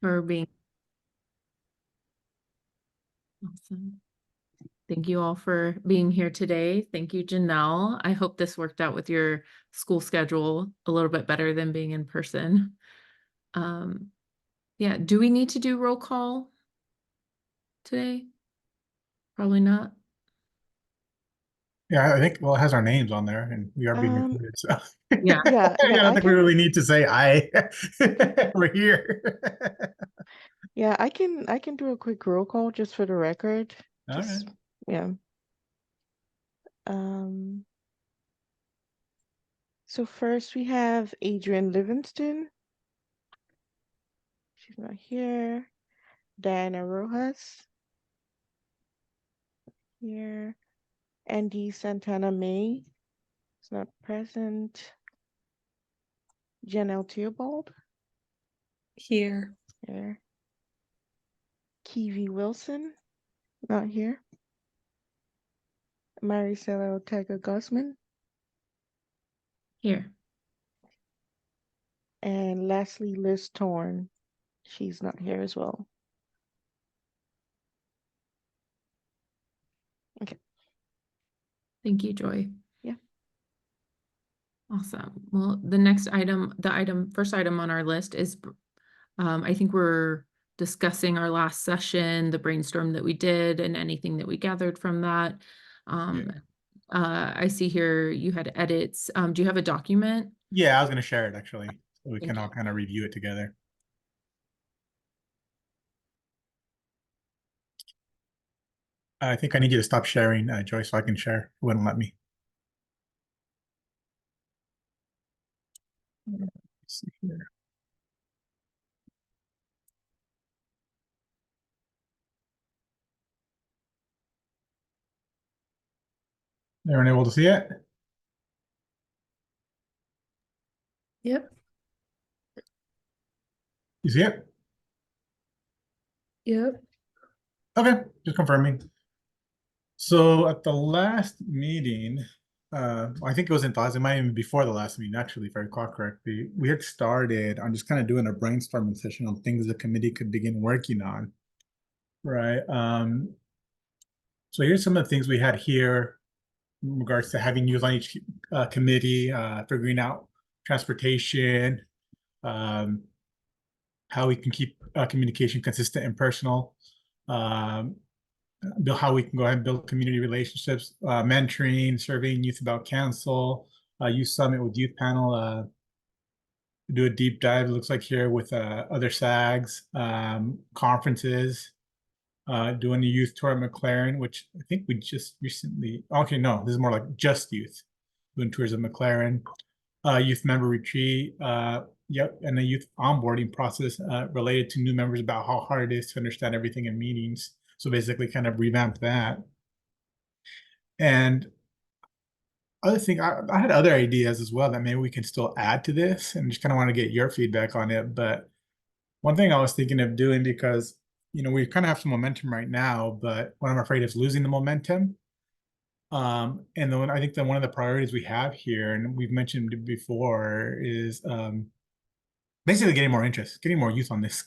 for being. Awesome. Thank you all for being here today. Thank you, Janelle. I hope this worked out with your school schedule a little bit better than being in person. Yeah, do we need to do roll call today? Probably not. Yeah, I think, well, it has our names on there and we are being recorded. So Yeah. Yeah, I don't think we really need to say I. We're here. yeah, I can do a quick roll call just for the record. All right. Yeah. So first we have Adrian Livingston. She's not here. Diana Rojas. Here. Andy Santana May is not present. Janelle Theobald. Here. Here. Kiwi Wilson, not here. Maricela Ortega Guzman. Here. And lastly, Liz Torn. She's not here as well. Okay. Thank you, Joy. Yeah. Awesome. Well, the next item, first item on our list is, I think we're discussing our last session, the brainstorm that we did and anything that we gathered from that. I see here you had edits. Do you have a document? Yeah, I was going to share it actually, so we Thank can all you. kind of review it together. I think I need you to stop sharing, Joy, so I can share. It wouldn't let me. Let's see here. Everyone able to see it? Yep. You see it? Yep. Okay, just confirming. So at the last meeting, I think it was in thoughts, it might even be before the last meeting, actually, if I recall correctly, we had started on just kind of doing a brainstorming session on things the committee could begin working on, right? So here's some of the things we had here in regards to having youth on each committee, figuring out transportation, how we can keep communication consistent and personal, how we can go ahead and build community relationships, mentoring, surveying youth about council, youth summit with youth panel, do a deep dive, it looks like here, with other SAGs, conferences, doing the youth tour at McLaren, which I think we just recently, okay, no, this is more like just youth, doing tours of McLaren, youth member retreat, yep, and the youth onboarding process related to new members about how hard it is to understand everything in meetings. So basically kind of revamp that. And other thing, I had other ideas as well that maybe we can still add to this, and just kind of want to get your feedback on it. But one thing I was thinking of doing, because we kind of have some momentum right now, but what I'm afraid is losing the momentum. And then I think that one of the priorities we have here, and we've mentioned it before, is basically getting more interest, getting more youth on this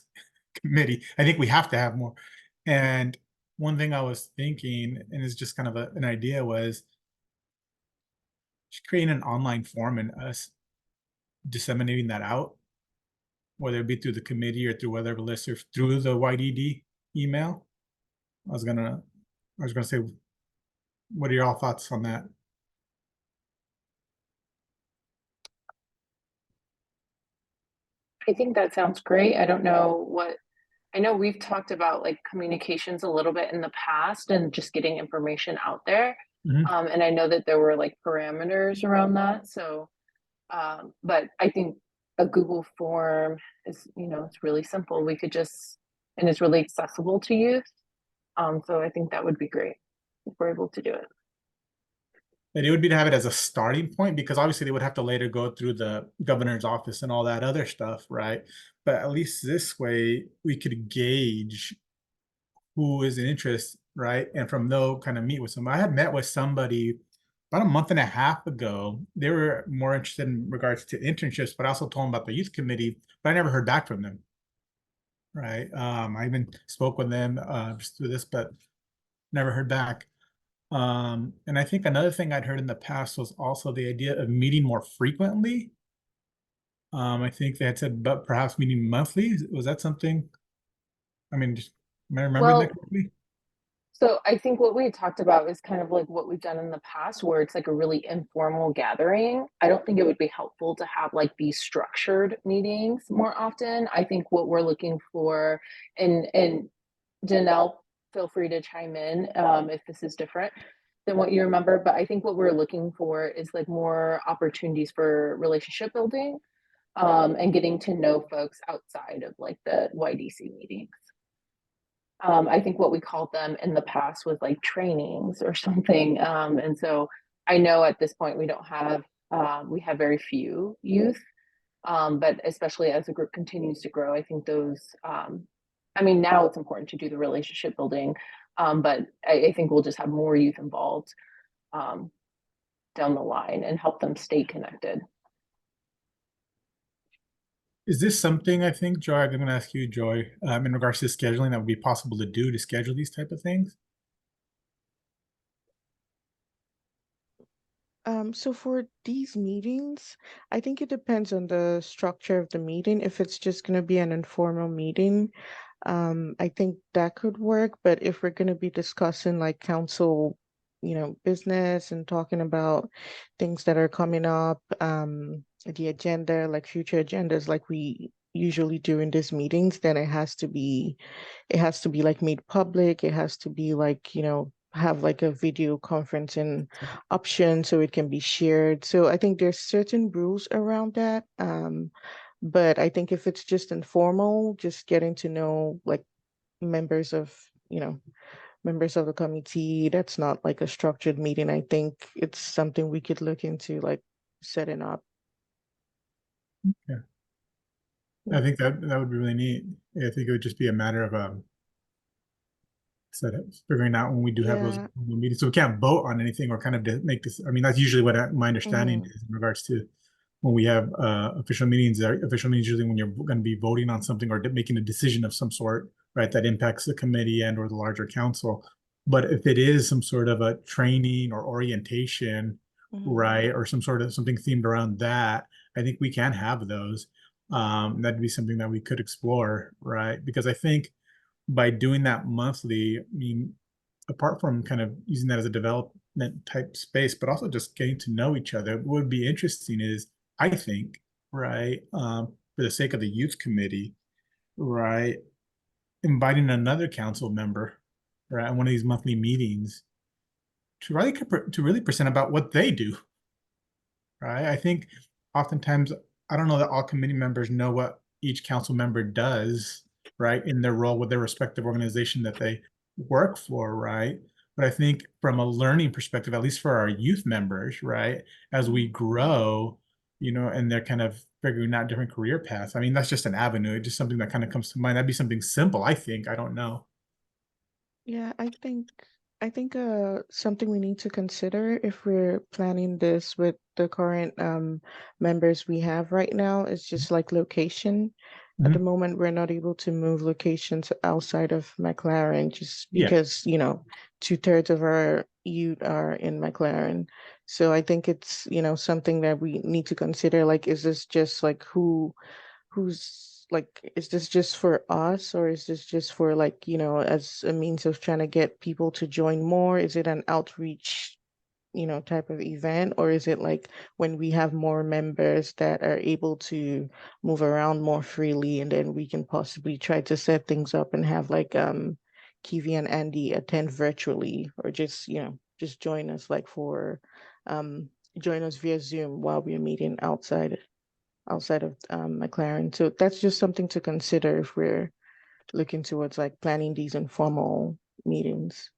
committee. I think we have to have more. And one thing I was thinking, and it's just kind of an idea, was just creating an online form and us disseminating that out, whether it be through the committee or through whatever list or through the YDD email. I was gonna say, what are your all thoughts on that? I think that sounds great. I don't know what, I know we've talked about like communications a little bit in the past and just getting information out there. And I know that there were like parameters around that. So, but I think a Google form is, it's really simple. We could just, and it's really accessible to youth. So I think that would be great if we're able to do it. And it would be to have it as a starting point, because obviously they would have to later go through the governor's office and all that other stuff, right? But at least this way we could gauge who is in interest, right? And from there kind of meet with them. I had met with somebody about a month and a half ago. They were more interested in regards to internships, but I also told them about the youth committee, but I never heard back from them. right? I even spoke with them just through this, but never heard back. And I think another thing I'd heard in the past was also the idea of meeting more frequently. I think they had said, but perhaps meeting monthly. Was that something? I mean, just, am I remembering that Well, correctly? so I think what we had talked about is kind of like what we've done in the past, where it's like a really informal gathering. I don't think it would be helpful to have like these structured meetings more often. I think what we're looking for, and Janelle, feel free to chime in if this is different than what you remember. But I think what we're looking for is like more opportunities for relationship building and getting to know folks outside of like the YDC meetings. I think what we called them in the past was like trainings or something. And so I know at this point we don't have, we have very few youth, but especially as the group continues to grow, I think those, I mean, now it's important to do the relationship building, but I think we'll just have more youth involved um, down the line and help them stay connected. Is this something I think, Joy, I'm going to ask you, Joy, in regards to scheduling that would be possible to do to schedule these type of things? So for these meetings, I think it depends on the structure of the meeting. If it's just going to be an informal meeting, I think that could work. But if we're going to be discussing like council, business and talking about things that are coming up, the agenda, like future agendas, like we usually do in these meetings, then it has to be like made public. It has to be like, have like a video conferencing option so it can be shared. So I think there's certain rules around that. But I think if it's just informal, just getting to know like members of, members of the committee, that's not like a structured meeting. I think it's something we could look into like setting up. Yeah. I think that would be really neat. I think it would just be a matter of set figuring out when we do have those Yeah. meetings. So we can't vote on anything or kind of make this. I mean, that's usually what my understanding Mhm. is in regards to when we have official meetings. Official meetings usually when you're going to be voting on something or making a decision of some sort, right? That impacts the committee and or the larger council. But if it is some sort of a training or orientation, Mhm. right, or some sort of something themed around that, I think we can have those. That'd be something that we could explore, right? Because I think by doing that monthly, I mean, apart from kind of using that as a development type space, but also just getting to know each other, what would be interesting is, I think, right, for the sake of the youth committee, right, inviting another council member, right, at one of these monthly meetings to really present about what they do, right? I think oftentimes, I don't know that all committee members know what each council member does, right, in their role with their respective organization that they work for, right? But I think from a learning perspective, at least for our youth members, right, as we grow, and they're kind of figuring out different career paths. I mean, that's just an avenue. It's just something that kind of comes to mind. That'd be something simple, I think. I don't know. Yeah, I think something we need to consider if we're planning this with the current members we have right now is just like location. At the Mhm. moment, we're not able to move locations outside of McLaren just Yeah. because, 2/3 of our youth are in McLaren. So I think it's, something that we need to consider. Like, is this just like who's like, is this just for us or is this just for like, as a means of trying to get people to join more? Is it an outreach, type of event, or is it like when we have more members that are able to move around more freely and then we can possibly try to set things up and have like Kiwi and Andy attend virtually or just, just join us like for join us via Zoom while we're meeting outside of McLaren. So that's just something to consider if we're looking towards like planning these informal meetings.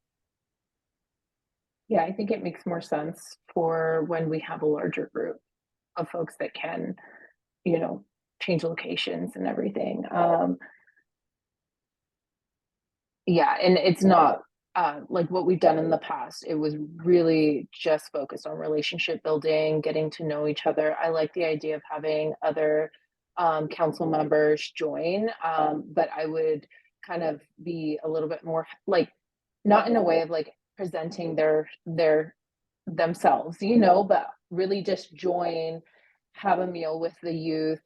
Yeah, I think it makes more sense for when we have a larger group of folks that can, you know, change locations and everything. Yeah, and it's not like what we've done in the past. It was really just focused on relationship building, getting to know each other. I like the idea of having other council members join. But I would kind of be a little bit more like, not in a way of like presenting their themselves, you know, but really just join, have a meal with the youth,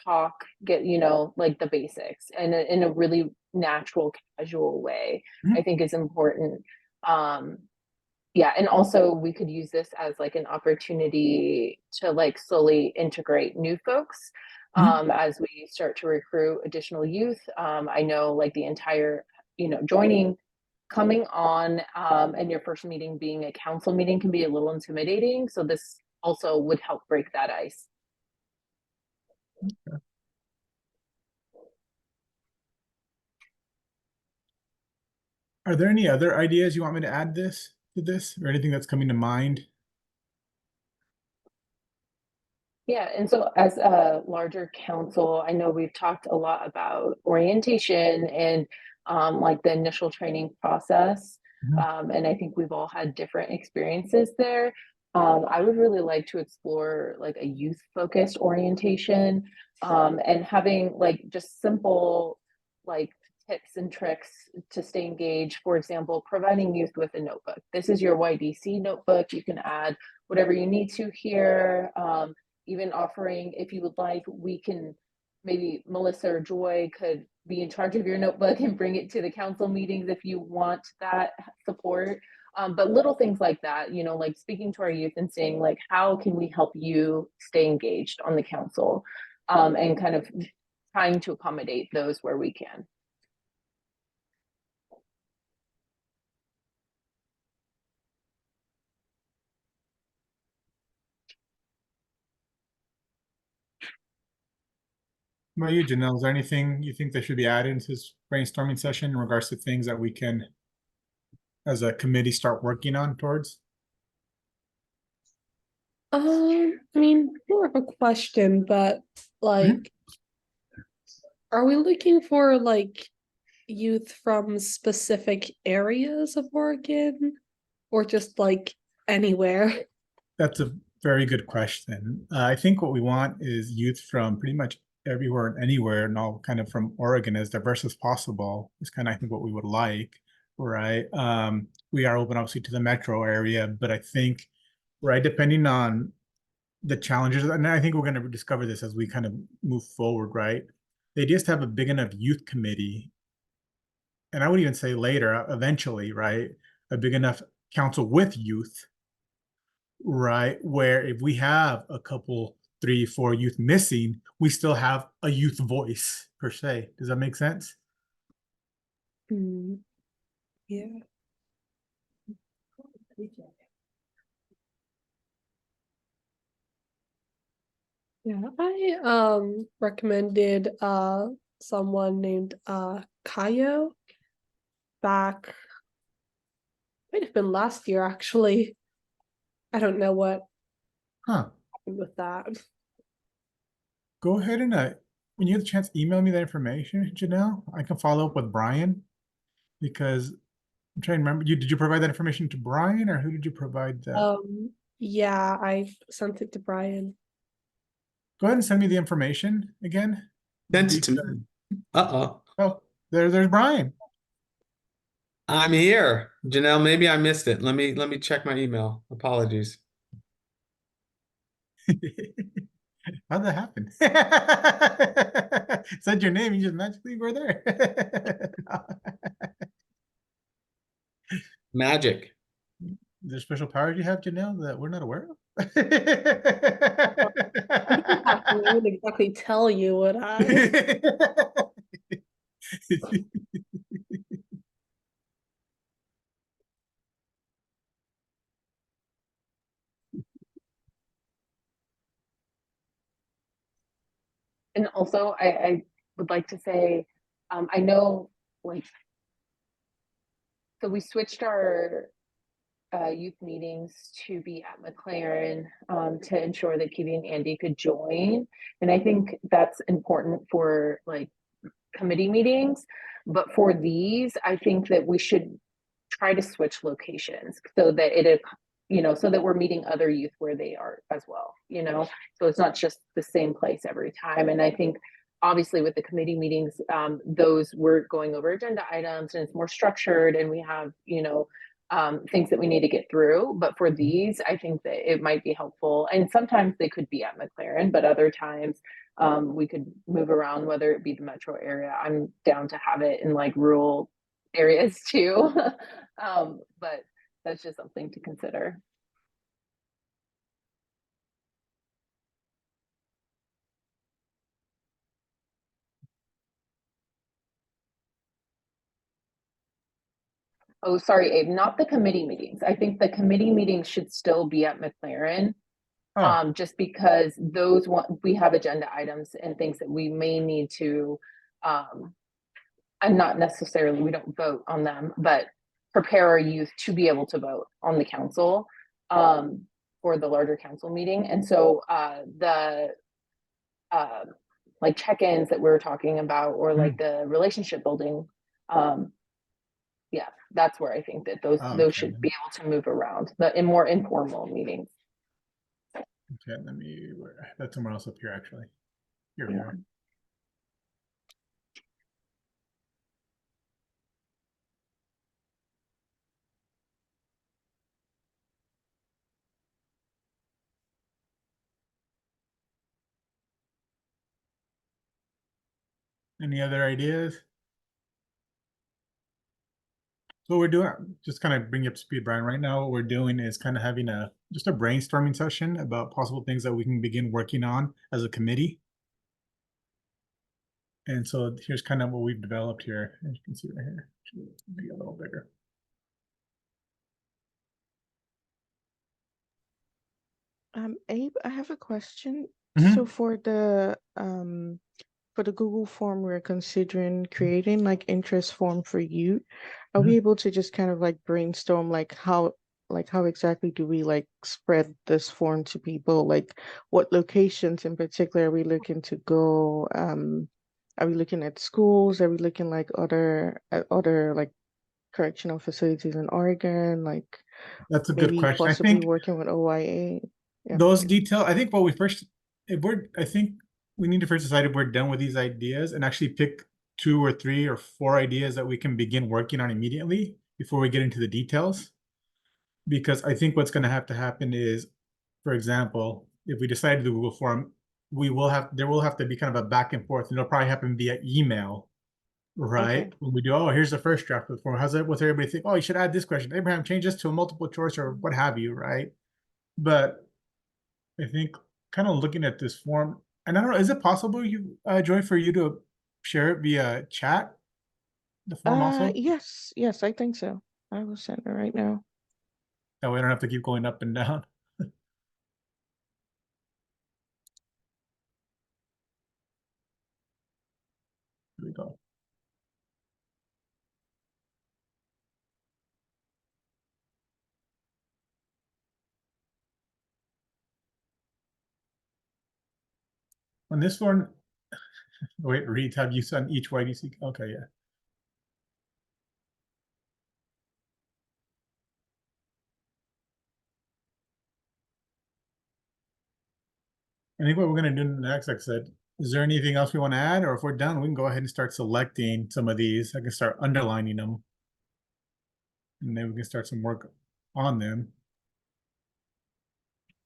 talk, get, you know, like the basics, and in a really natural, casual way, Mhm. I think is important. Yeah, and also we could use this as like an opportunity to like slowly integrate new folks as we start to recruit additional youth. I know like the entire, you know, joining, coming on, and your first meeting being a council meeting can be a little intimidating. So this also would help break that ice. Are there any other ideas you want me to add to this, or anything that's coming to mind? Yeah, and so as a larger council, I know we've talked a lot about orientation and like the initial training process. And I think we've all had different experiences there. I would really like to explore like a youth focused orientation, and having like just simple like tips and tricks to stay engaged. For example, providing youth with a notebook. This is your YDC notebook. You can add whatever you need to here. Even offering, if you would like, we can, maybe Melissa or Joy could be in charge of your notebook and bring it to the council meetings if you want that support. But little things like that, you know, like speaking to our youth and saying like, how can we help you stay engaged on the council, and kind of trying to accommodate those where we can. What about you, Janelle? Is there anything you think that should be added into this brainstorming session in regards to things that we can, as a committee, start working on towards? I mean, more of a question, but like, are we looking for like youth from specific areas of Oregon or just like anywhere? That's a very good question. I think what we want is youth from pretty much everywhere and anywhere, and all kind of from Oregon, as diverse as possible is kind of, I think, what we would like, right? We are open obviously to the metro area, but I think, right, depending on the challenges, and I think we're going to discover this as we kind of move forward, right? The idea is to have a big enough youth committee, and I would even say later, eventually, right, a big enough council with youth, right, where if we have a couple, 3, 4 youth missing, we still have a youth voice per se. Does that make sense? Yeah. Yeah, I recommended someone named Kayo back, might have been last year actually. I don't know what Huh. happened with that. Go ahead and when you have the chance, email me that information, Janelle. I can follow up with Brian, because I'm trying to remember. Did you provide that information to Brian, or who did you provide that? Yeah, I sent it to Brian. Go ahead and send me the information again. Sent it to me. Uh-oh. Oh, there's Brian. I'm here. Janelle, maybe I missed it. Let me check my email. Apologies. How'd that happen? Said your name, you just magically were there. Magic. Is there special powers you have, Janelle, that we're not aware of? I wouldn't exactly tell you what I. And also, I would like to say, I know, like, so we switched our youth meetings to be at McLaren, to ensure that Katie and Andy could join. And I think that's important for like committee meetings. But for these, I think that we should try to switch locations so that it, so that we're meeting other youth where they are as well, so it's not just the same place every time. And I think obviously with the committee meetings, those we're going over agenda items and it's more structured and we have, things that we need to get through. But for these, I think that it might be helpful. And sometimes they could be at McLaren, but other times we could move around, whether it be the metro area. I'm down to have it in like rural areas too. But that's just something to consider. Oh, sorry, Abe, not the committee meetings. I think the committee meetings should still be at McLaren. Just because we have agenda items and things that we may need to, and not necessarily, we don't vote on them, but prepare our youth to be able to vote on the council, for the larger council meeting. And so the like check-ins that we're talking about, or like the relationship building, yeah, that's where I think that those should be able to move around, in more informal meetings. Okay, that's somewhere else up here actually. Here we are. Any other ideas? So what we're doing, just kind of bring you up to speed, Brian. Right now, what we're doing is kind of having just a brainstorming session about possible things that we can begin working on as a committee. And so here's kind of what we've developed here. As you can see right here, should be a little bigger. Abe, I have a question. Mhm. So for the Google form, we're considering creating like interest form for youth. Are we able to just kind of like brainstorm like how exactly do we like spread this form to people? Like what locations in particular are we looking to go? Are we looking at schools? Are we looking like other like correctional facilities in Oregon? Like That's a good maybe question. I possibly think working with OYA? Yeah. those details, I think I think we need to first decide if we're done with these ideas and actually pick 2 or 3 or 4 ideas that we can begin working on immediately before we get into the details. Because I think what's going to have to happen is, for example, if we decide to do Google form, there will have to be kind of a back and forth, and it'll probably happen via email, right? Okay. When we do, oh, here's the first draft of the form. What's everybody think? Oh, you should add this question. Abraham, change this to a multiple choice or what have you, right? But I think kind of looking at this form, and I don't know, is it possible, Joy, for you to share it via chat, the form also? Yes, I think so. I will send it right now. That way I don't have to keep going up and down. Here we go. On this one, wait, read tab use on each YDC. Okay, yeah. I think what we're going to do next, like I said, is there anything else we want to add? Or if we're done, we can go ahead and start selecting some of these. I can start underlining them. And then we can start some work on them.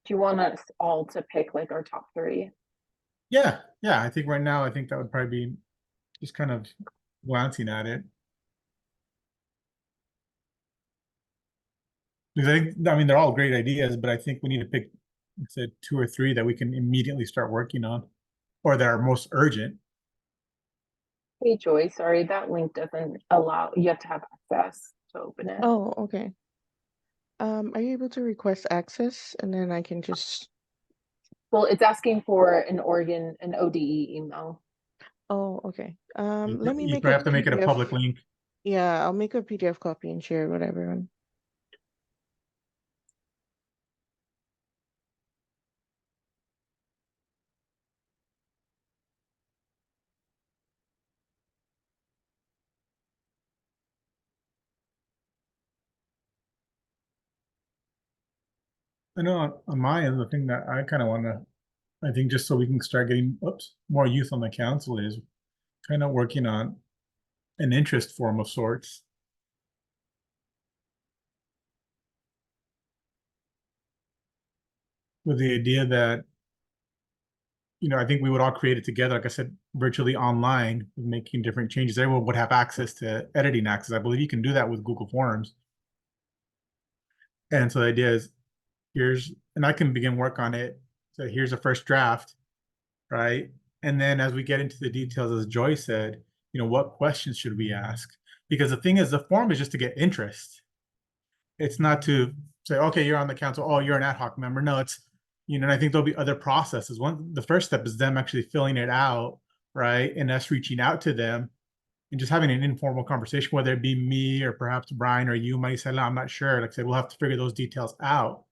Do you want us all to pick like our top 3? Yeah, I think right now, I think that would probably be just kind of glancing at it. Because I mean, they're all great ideas, but I think we need to pick, like I said, 2 or 3 that we can immediately start working on, or that are most urgent. Hey, Joy, sorry, that link doesn't allow, you have to have access to open it. Oh, okay. Are you able to request access and then I can just... Well, it's asking for an ODE email. Oh, okay. Let me You make probably a have to make it a PDF. public link. Yeah, I'll make a PDF copy and share it with everyone. I know on my end, the thing that I kind of want to, I think just so we can start getting, more youth on the council is kind of working on an interest form of sorts. With the idea that, I think we would all create it together, like I said, virtually online, making different changes. Everyone would have access to editing access. I believe you can do that with Google Forms. And so the idea is, and I can begin work on it. So here's a first draft, right? And then as we get into the details, as Joy said, what questions should we ask? Because the thing is, the form is just to get interest. It's not to say, okay, you're on the council, oh, you're an ad hoc member. No, it's, and I think there'll be other processes. The first step is them actually filling it out, right? And us reaching out to them and just having an informal conversation, whether it be me or perhaps Brian or you, Maricela, I'm not sure. Like I said, we'll have to figure those details out,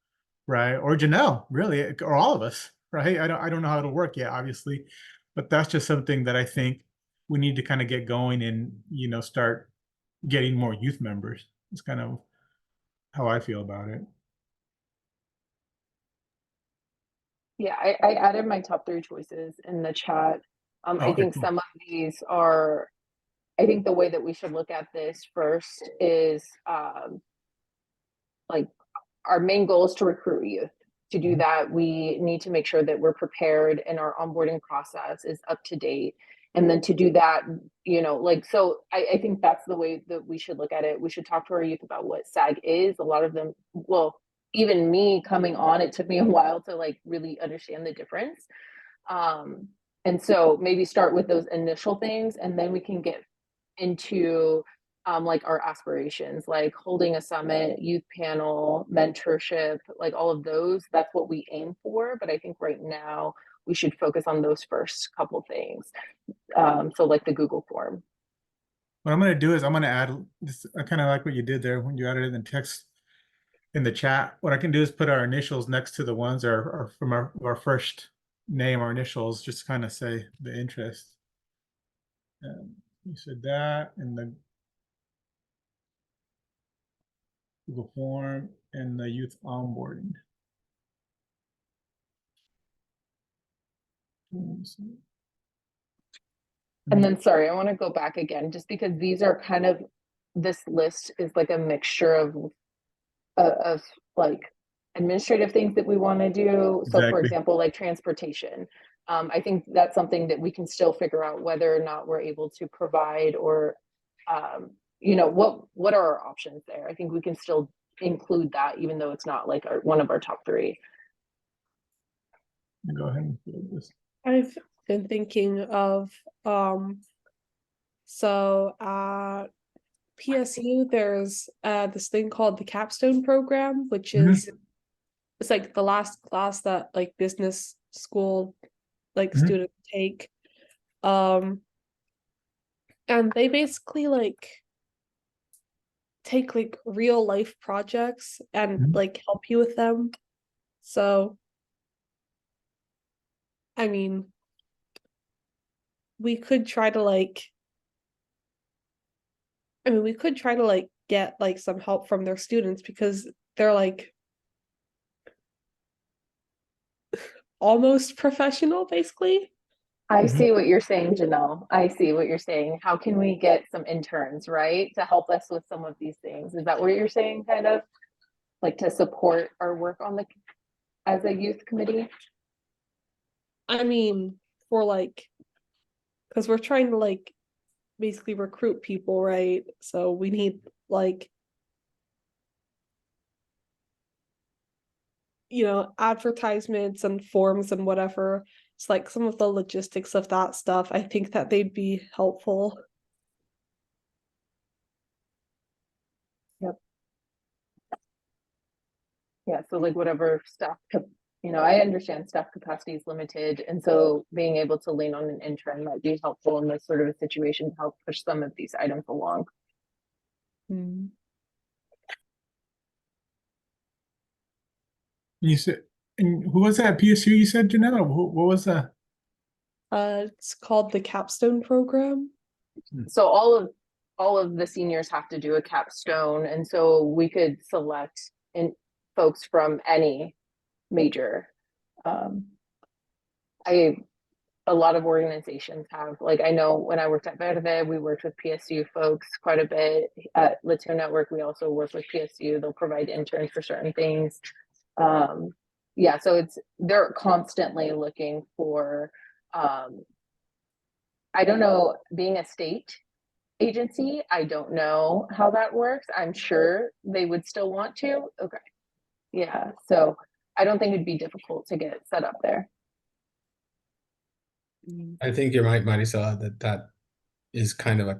right? Or Janelle, really, or all of us, right? I don't know how it'll work yet, obviously, but that's just something that I think we need to kind of get going and, start getting more youth members. It's kind of how I feel about it. Yeah, I added my top 3 choices in the chat. I Okay, think cool. some of these are, I think the way that we should look at this first is like our main goal is to recruit youth. To do that, we need to make sure that we're prepared and our onboarding process is up to date. And then to do that, so I think that's the way that we should look at it. We should talk to our youth about what SAG is. A lot of them, well, even me coming on, it took me a while to like really understand the difference. And so maybe start with those initial things, and then we can get into like our aspirations, like holding a summit, youth panel, mentorship, like all of those. That's what we aim for. But I think right now we should focus on those first couple things. So like the Google form. What I'm going to do is I'm going to add this. I kind of like what you did there when you added in the text in the chat. What I can do is put our initials next to the ones or from our first name, our initials, just kind of say the interest. You said that in the Google form and the youth onboarding. And then, sorry, I want to go back again, just because these are kind of, this list is like a mixture of like administrative things that we want to do. So for Exactly. example, like transportation. I think that's something that we can still figure out whether or not we're able to provide, or what are our options there. I think we can still include that, even though it's not like one of our top 3. Go ahead and fill this. I've been thinking of so at PSU there's this thing called the capstone program, which is it's like the last class that like business school like students take. And they basically like take like real life projects and like help you with them. So I mean, we could try to like get like some help from their students, because they're like almost professional basically. I see what you're saying, Janelle. I see what you're saying. How can we get some interns, right, to help us with some of these things? Is that what you're saying, kind of like to support our work on as a youth committee? I mean, for like, because we're trying to like basically recruit people, right? So we need like, advertisements and forms and whatever. It's like some of the logistics of that stuff. I think that they'd be helpful. Yep. Yeah, so like whatever staff, I understand staff capacity is limited, and so being able to lean on an intern might be helpful in this sort of a situation to help push some of these items along. You said, and who was that PSU you said, Janelle? What was that? It's called the capstone program. So all of the seniors have to do a capstone, and so we could select folks from any major. A lot of organizations have, like, I know when I worked at Verde, we worked with PSU folks quite a bit. At Latino Network, we also work with PSU. They'll provide interns for certain things. Yeah, so they're constantly looking for, I don't know, being a state agency, I don't know how that works. I'm sure they would still want to. Okay. Yeah, so I don't think it'd be difficult to get set up there. I think you're right, Marisela, that is kind of a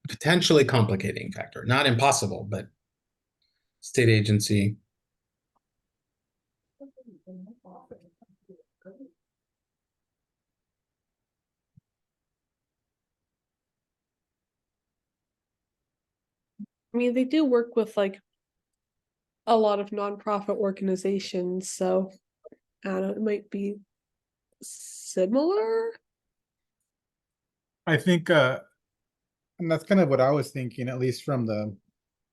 potentially complicating factor. Not impossible, but state agency. I mean, they do work with like a lot of nonprofit organizations, so I don't know, it might be similar. I think, and that's kind of what I was thinking, at least from the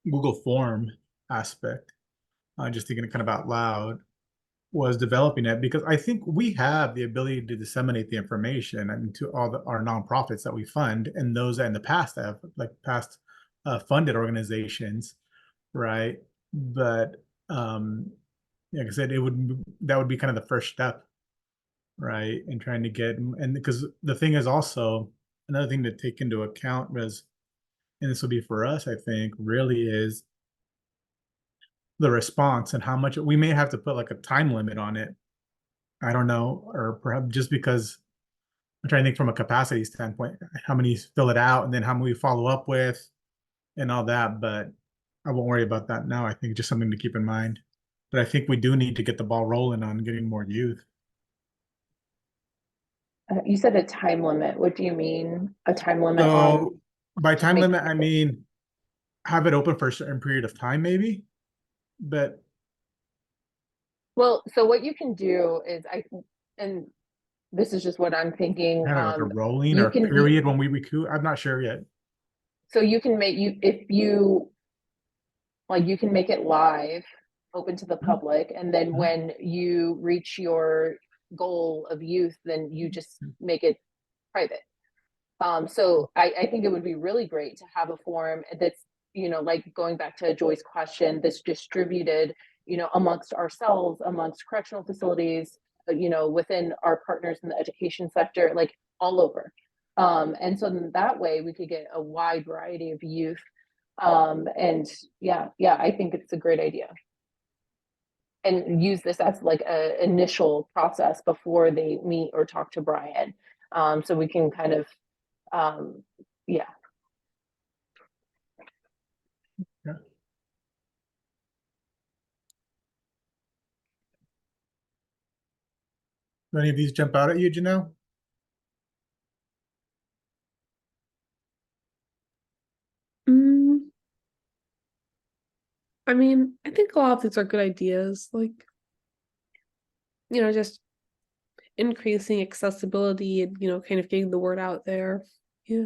Google form aspect. Just thinking it kind of out loud, was developing it because I think we have the ability to disseminate the information and to all our nonprofits that we fund and those that in the past have like past funded organizations, right? But like I said, that would be kind of the first step, right? In trying to get, and because the thing is also another thing to take into account was, and this will be for us, I think, really is the response and how much we may have to put like a time limit on it. I don't know, or perhaps just because I'm trying to think from a capacity standpoint, how many fill it out and then how many we follow up with and all that. But I won't worry about that now. I think just something to keep in mind. But I think we do need to get the ball rolling on getting more youth. You said a time limit. What do you mean? A time limit on? So by time limit, I mean have it open for a certain period of time, maybe. But Well, so what you can do is and this is just what I'm thinking. kind of like a rolling you or can period when we recruit. I'm not sure yet. So you can make if you like, you can make it live, open to the public, and then when you reach your goal of youth, then you just make it private. So I think it would be really great to have a forum that's, like going back to Joy's question, that's distributed, amongst ourselves, amongst correctional facilities, within our partners in the education sector, like all over. And so then that way we could get a wide variety of youth. And yeah, I think it's a great idea. And use this as like a initial process before they meet or talk to Brian. So we can kind of, yeah. Yeah. Do any of these jump out at you, Janelle? I mean, I think a lot of these are good ideas, like, just increasing accessibility and, kind of getting the word out there. Yeah.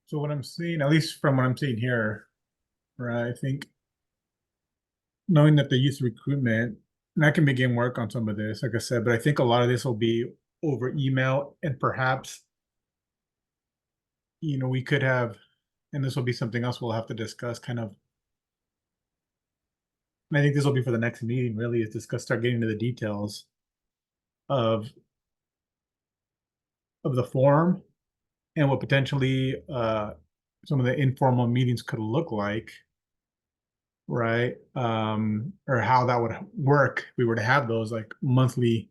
So what I'm seeing, at least from what I'm seeing here, right, I think knowing that the youth recruitment, and I can begin work on some of this, like I said, but I think a lot of this will be over email and perhaps, we could have, and this will be something else we'll have to discuss kind of, and I think this will be for the next meeting really, is start getting into the details of the form and what potentially some of the informal meetings could look like, right? Or how that would work if we were to have those like monthly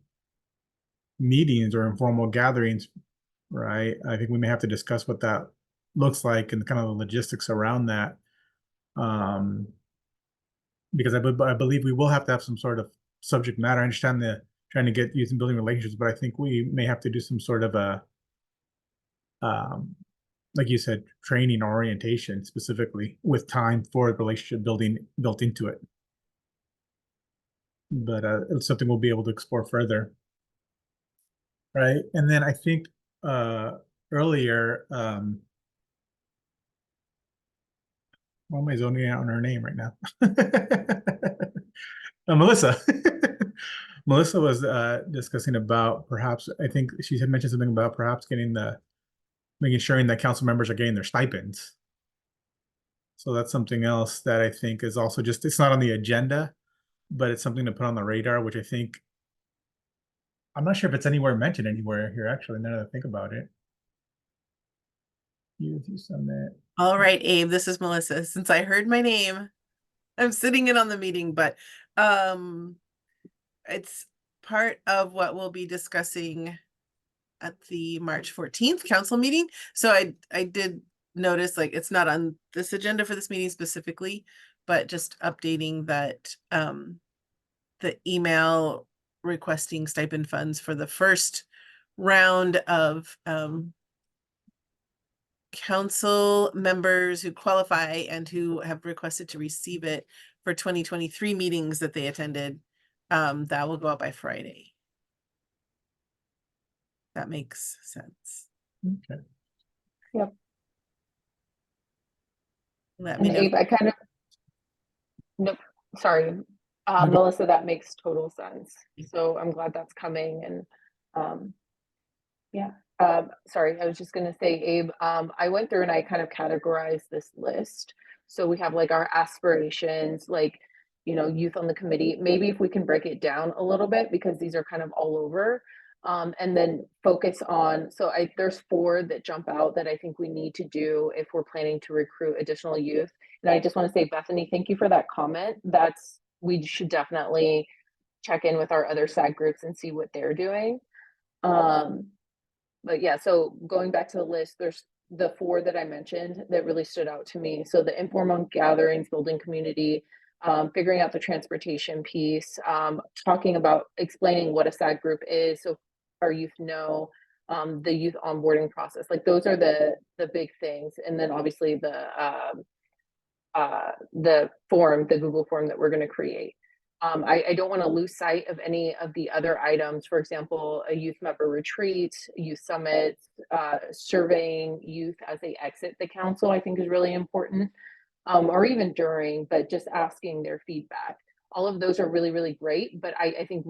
meetings or informal gatherings, right? I think we may have to discuss what that looks like and kind of the logistics around that. Because I believe we will have to have some sort of subject matter. I understand the trying to get youth and building relationships, but I think we may have to do some sort of a like you said, training or orientation specifically with time for relationship building built into it. But it's something we'll be able to explore further. right? And then I think earlier, why am I zoning out on her name right now? Melissa. Melissa was discussing about perhaps, I think she had mentioned something about perhaps making sure that council members are getting their stipends. So that's something else that I think is also just, it's not on the agenda, but it's something to put on the radar, which I think, I'm not sure if it's anywhere mentioned anywhere here, actually, now that I think about it. You submit. All right, Abe, this is Melissa. Since I heard my name, I'm sitting in on the meeting, but it's part of what we'll be discussing at the March 14th council meeting. So I did notice, like, it's not on this agenda for this meeting specifically, but just updating that the email requesting stipend funds for the first round of council members who qualify and who have requested to receive it for 2023 meetings that they attended, that will go out by Friday. That makes sense. Okay. Yep. Let me And know. Abe, I kind of, nope, sorry. go- Melissa, that makes total sense. So I'm glad that's coming. And yeah, sorry, I was just gonna say, Abe, I went through and I kind of categorized this list. So we have like our aspirations, like, youth on the committee. Maybe if we can break it down a little bit, because these are kind of all over. And then focus on, there's 4 that jump out that I think we need to do if we're planning to recruit additional youth. And I just want to say, Bethany, thank you for that comment. We should definitely check in with our other SAG groups and see what they're doing. But yeah, so going back to the list, there's the 4 that I mentioned that really stood out to me. So the informal gatherings, building community, figuring out the transportation piece, talking about explaining what a SAG group is, so our youth know, the youth onboarding process. Like, those are the big things. And then obviously the form, the Google form that we're going to create. I don't want to lose sight of any of the other items. For example, a youth member retreat, youth summits, surveying youth as they exit the council, I think is really important. Or even during, but just asking their feedback. All of those are really, really great, but I think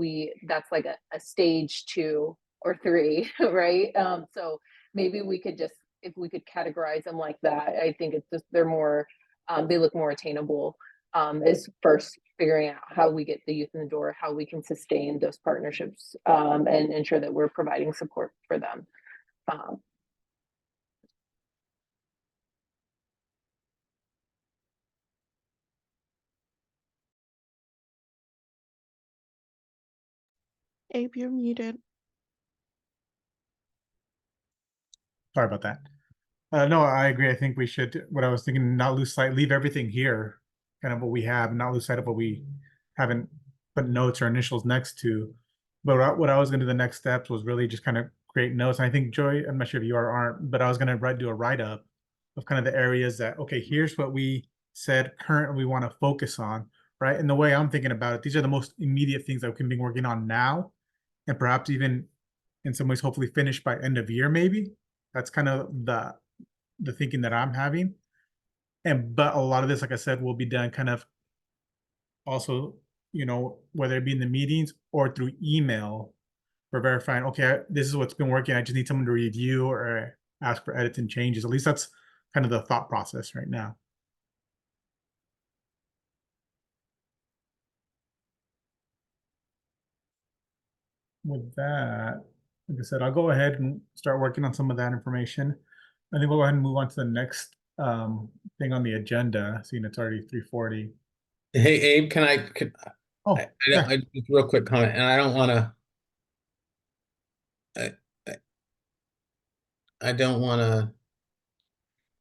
that's like a stage 2 or 3, right? So maybe we could just, if we could categorize them like that, I think it's just, they're more, they look more attainable. Is first figuring out how we get the youth in the door, how we can sustain those partnerships, and ensure that we're providing support for them. Abe, you're muted. Sorry about that. No, I agree. I think we should, what I was thinking, not lose sight, leave everything here, kind of what we have, not lose sight of what we haven't put notes or initials next to. But what I was going to do the next steps was really just kind of create notes. And I think, Joy, I'm not sure if you are or aren't, but I was going to do a write-up of kind of the areas that, okay, here's what we said currently we want to focus on, right? And the way I'm thinking about it, these are the most immediate things that we can be working on now, and perhaps even in some ways, hopefully finish by end of year, maybe. That's kind of the thinking that I'm having. But a lot of this, like I said, will be done kind of also, whether it be in the meetings or through email for verifying, okay, this is what's been working. I just need someone to review or ask for edits and changes. At least that's kind of the thought process right now. With that, like I said, I'll go ahead and start working on some of that information. I think we'll go ahead and move on to the next thing on the agenda, seeing it's already 3:40. Hey, Abe, Oh, yeah. I just real quick comment, and I don't want to, I don't want to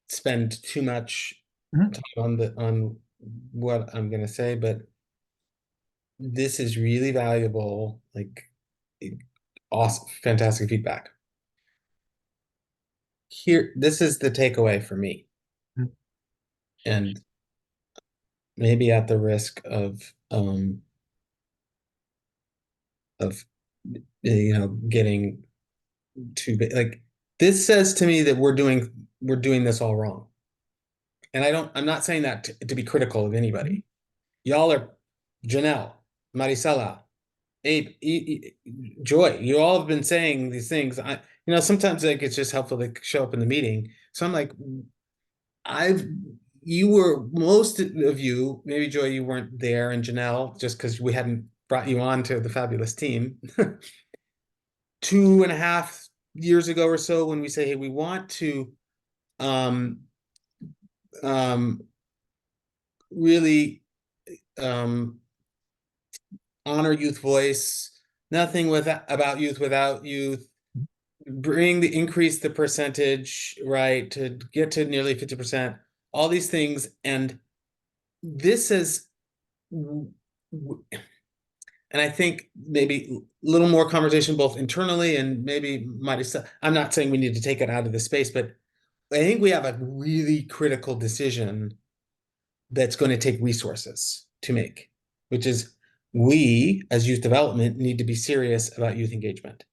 spend too much Mhm. time on what I'm going to say, but this is really valuable, like awesome, fantastic feedback. Here, this is the takeaway for me. Mhm. And maybe at the risk of getting too big. Like, this says to me that we're doing this all wrong. And I'm not saying that to be critical of anybody. Y'all are Janelle, Maricela, Abe, Joy, you all have been saying these things. Sometimes like it's just helpful to show up in the meeting. So I'm like, most of you, maybe Joy, you weren't there, and Janelle, just because we hadn't brought you on to the fabulous team. 2.5 years ago or so, when we say, hey, we want to really honor youth voice, nothing about youth without youth, increase the percentage, right, to get to nearly 50%, all these things. And this is, and I think maybe a little more conversation both internally and maybe I'm not saying we need to take it out of the space, but I think we have a really critical decision that's going to take resources to make, which is we as youth development need to be serious about youth engagement.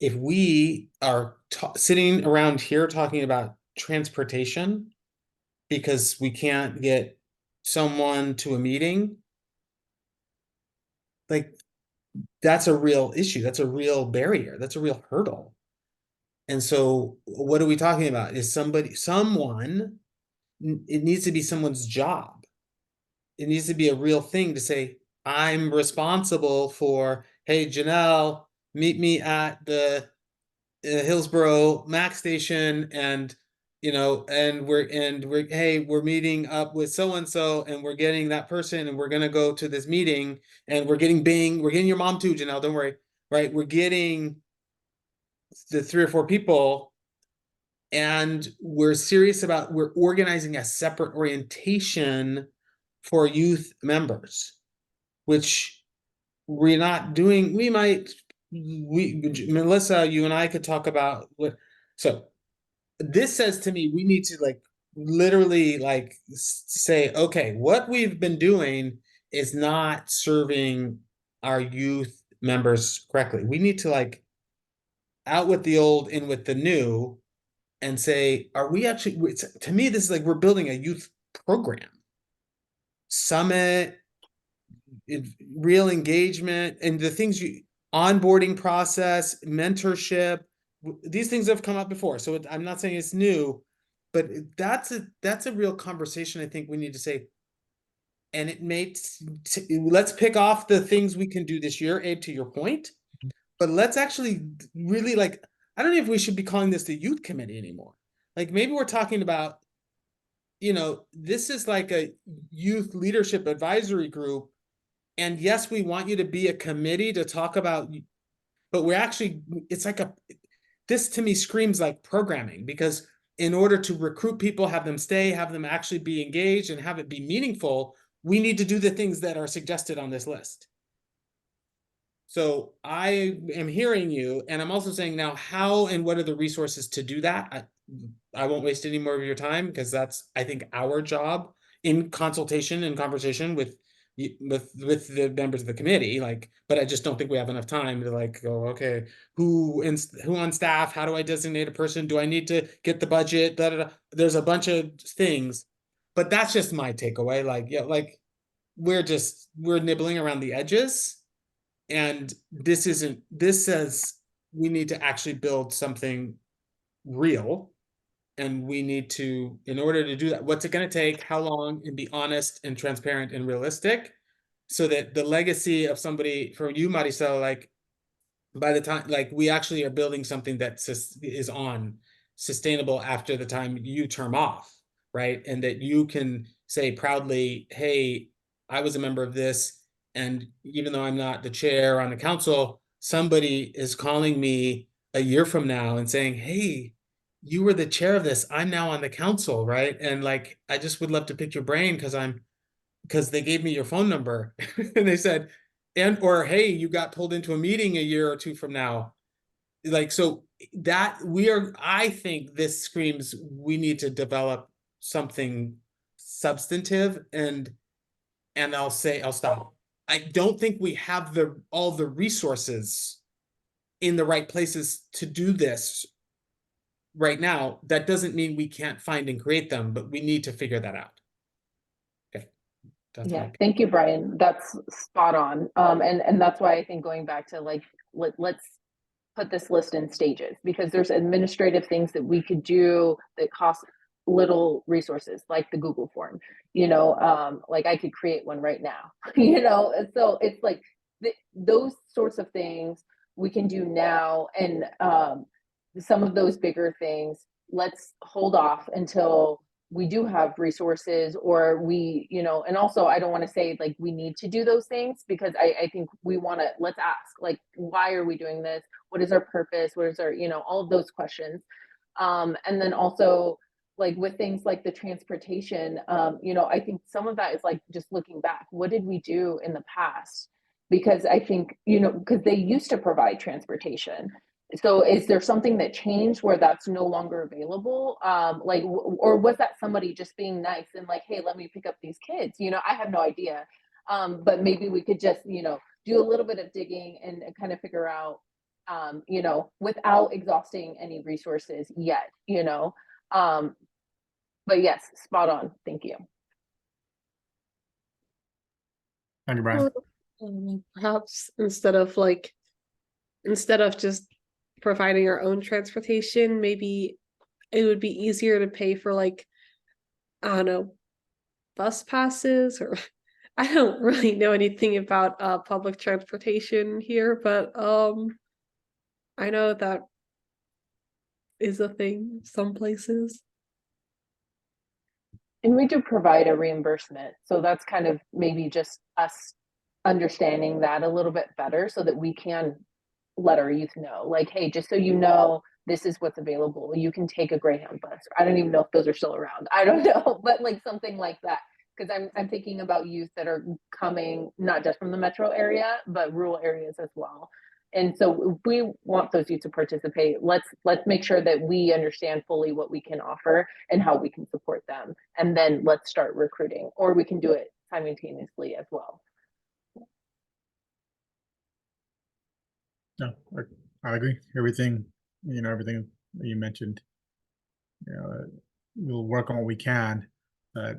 If we are sitting around here talking about transportation because we can't get someone to a meeting, like, that's a real issue. That's a real barrier. That's a real hurdle. And so what are we talking about? Is someone, it needs to be someone's job. It needs to be a real thing to say, I'm responsible for, hey, Janelle, meet me at the Hillsborough Mac station, and we're meeting up with so and so, and we're getting that person, and we're gonna go to this meeting, and we're getting your mom too, Janelle, don't worry, right? We're getting the 3 or 4 people, and we're organizing a separate orientation for youth members, which we're not doing. Melissa, you and I could talk about so this says to me, we need to literally say, okay, what we've been doing is not serving our youth members correctly. We need to out with the old, in with the new, and say, are we actually, to me, this is we're building a youth program. Summit, real engagement, and the things onboarding process, mentorship, these things have come up before. So I'm not saying it's new, but that's a real conversation I think we need to say. And let's pick off the things we can do this year, Abe, to your point, but let's actually really I don't know if we should be calling this the youth committee anymore. Maybe we're talking about, this is a youth leadership advisory group. And yes, we want you to be a committee to talk about, but this to me screams like programming, because in order to recruit people, have them stay, have them actually be engaged, and have it be meaningful, we need to do the things that are suggested on this list. So I am hearing you, and I'm also saying now, how and what are the resources to do that? I won't waste any more of your time, because that's, I think, our job in consultation and conversation with the members of the committee. But I just don't think we have enough time to go, okay, who on staff, how do I designate a person, do I need to get the budget, there's a bunch of things, but that's just my takeaway. We're nibbling around the edges, and this says we need to actually build something real. And we need to, in order to do that, what's it going to take, how long, and be honest and transparent and realistic, so that the legacy of somebody, for you, Maricela, by the time, we actually are building something that is sustainable after the time you term off, right? And that you can say proudly, hey, I was a member of this, and even though I'm not the chair on the council, somebody is calling me a year from now and saying, hey, you were the chair of this, I'm now on the council, right? And I just would love to pick your brain because they gave me your phone number and they said, or hey, you got pulled into a meeting a year or 2 from now. So that I think this screams, we need to develop something substantive, and I'll stop. I don't think we have all the resources in the right places to do this right now. That doesn't mean we can't find and create them, but we need to figure that out. Okay. That's Yeah, my thank you, Brian. That's spot on. And that's why I think going back to like, let's put this list in stages, because there's administrative things that we could do that cost little resources, like the Google form, like I could create one right now, so it's like those sorts of things we can do now. And some of those bigger things, let's hold off until we do have resources, or we, and also I don't want to say like we need to do those things, because I think we want to, let's ask, like, why are we doing this? What is our purpose? What is our, all of those questions. And then also like with things like the transportation, I think some of that is like just looking back, what did we do in the past? Because I think, because they used to provide transportation. So is there something that changed where that's no longer available? Or was that somebody just being nice and like, hey, let me pick up these kids? I have no idea. But maybe we could just, do a little bit of digging and kind of figure out, without exhausting any resources yet, but yes, spot on. Thank you. Thank you, Brian. Perhaps instead of just providing our own transportation, maybe it would be easier to pay for like, I don't know, bus passes, or I don't really know anything about public transportation here, but I know that is a thing some places. And we do provide a reimbursement. So that's kind of maybe just us understanding that a little bit better so that we can let our youth know, like, hey, just so you know, this is what's available. You can take a Greyhound bus. I don't even know if those are still around. I don't know, but like something like that. Because I'm thinking about youth that are coming not just from the metro area, but rural areas as well. And so if we want those youth to participate, let's make sure that we understand fully what we can offer and how we can support them. And then let's start recruiting, or we can do it simultaneously as well. No, I agree. Everything that you mentioned. We'll work on what we can, but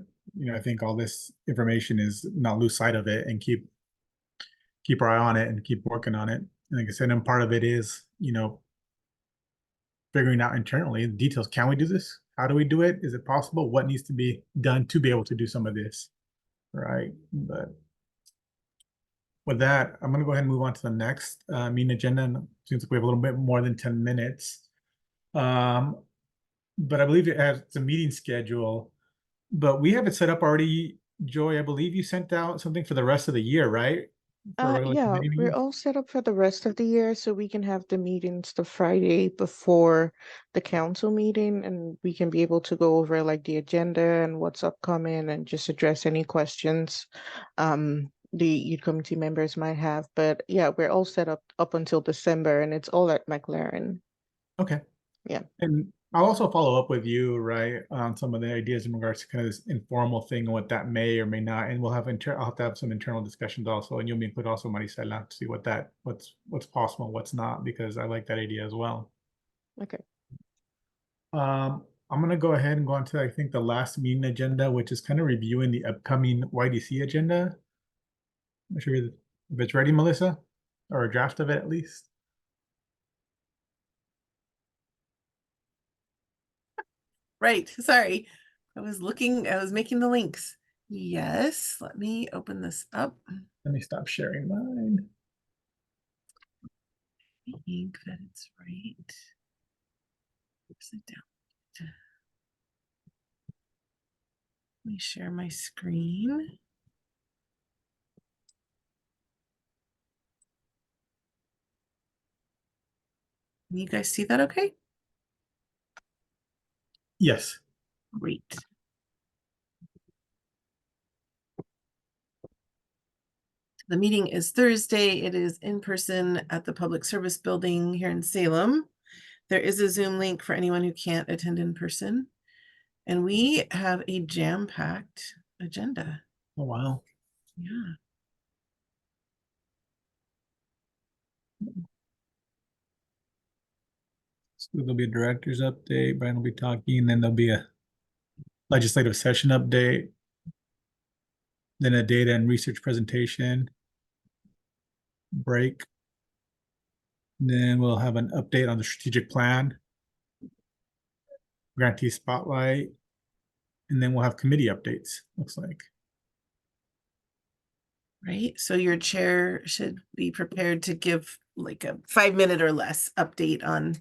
I think all this information is not lose sight of it and keep our eye on it and keep working on it. And like I said, and part of it is, figuring out internally the details. Can we do this? How do we do it? Is it possible? What needs to be done to be able to do some of this? Right. But with that, I'm going to go ahead and move on to the next meeting agenda. And it seems like we have a little bit more than 10 minutes. But I believe it has the meeting schedule, but we have it set up already. Joy, I believe you sent out something for the rest of the year, right? For regular Yeah, committee we're meetings? all set up for the rest of the year, so we can have the meetings the Friday before the council meeting, and we can be able to go over like the agenda and what's upcoming and just address any questions the youth committee members might have. But yeah, we're all set up until December, and it's all at McLaren. Okay. Yeah. And I'll also follow up with you, right, on some of the ideas in regards to kind of this informal thing and what that may or may not. And we'll have I'll have to have some internal discussions also, and you'll include also Maricela to see what's possible, what's not, because I like that idea as well. Okay. I'm gonna go ahead and go on to, I think, the last meeting agenda, which is kind of reviewing the upcoming YDC agenda. I'm not sure if it's ready, Melissa, or a draft of it at least. Right, sorry. I was making the links. Yes, let me open this up. Let me stop sharing mine. I think that it's right. Upside down. Let me share my screen. Can you guys see that okay? Yes. Great. The meeting is Thursday. It is in person at the Public Service Building here in Salem. There is a Zoom link for anyone who can't attend in person. And we have a jam-packed agenda. Oh, wow. Yeah. So there'll be a director's update, Brian will be talking, and then there'll be a legislative session update. Then a data and research presentation. Break. Then we'll have an update on the strategic plan. Grantee spotlight. And then we'll have committee updates, looks like. Right, so your chair should be prepared to give like a 5-minute or less update on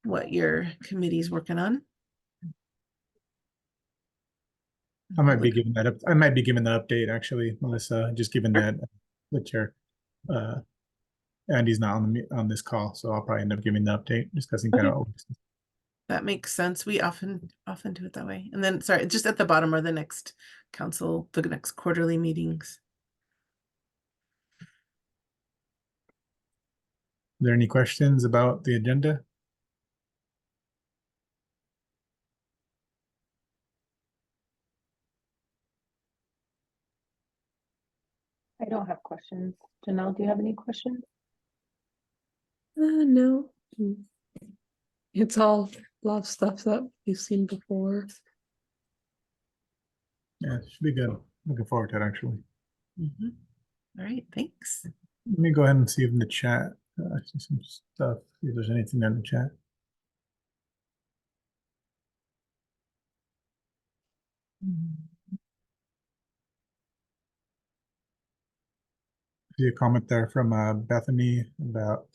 what your committee's working on. I might be giving that up. I might be giving the update actually, Melissa, just given that the chair, Andy's not on this call, so I'll probably end up giving the update, discussing kind of. That makes sense. We often do it that way. And then, sorry, just at the bottom are the next the next quarterly meetings. Are there any questions about the agenda? I don't have questions. Janelle, do you have any questions? No. It's all a lot of stuff that we've seen before. Yeah, it should be good. Looking forward to it actually. All right, thanks. Let me go ahead and see in the chat. I see some stuff. See if there's anything there in the chat. See a comment there from Bethany about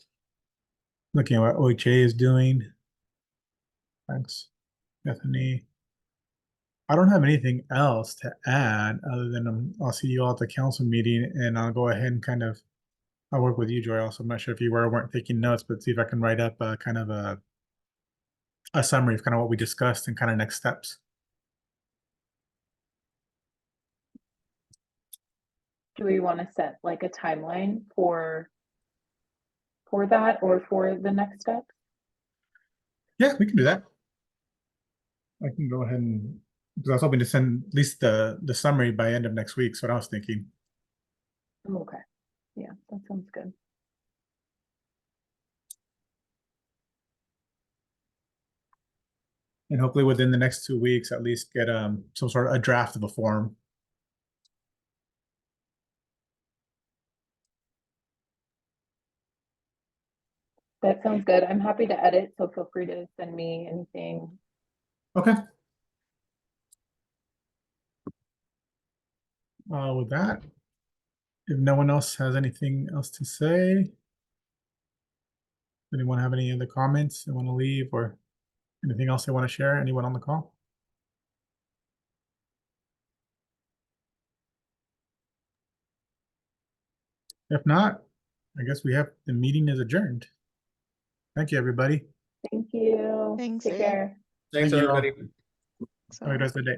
looking at what OHA is doing. Thanks, Bethany. I don't have anything else to add other than I'll see you all at the council meeting, and I'll go ahead and kind of I'll work with you, Joy. Also, I'm not sure if you were or weren't taking notes, but see if I can write up kind of a summary of kind of what we discussed and kind of next steps. Do we want to set like a timeline for that or for the next step? Yeah, we can do that. I can go ahead and because I was hoping to send at least the summary by end of next week. So what I was thinking. Okay. Yeah, that sounds good. And hopefully within the next 2 weeks, at least get some sort of a draft of a form. That sounds good. I'm happy to edit, so feel free to send me anything. Okay. With that, if no one else has anything else to say, anyone have any other comments they want to leave or anything else they want to share? Anyone on the call? If not, I guess we have the meeting is adjourned. Thank you, everybody. Thank you. Thanks. Take care. Thanks, Thank you all. everybody. Have a good rest of the day.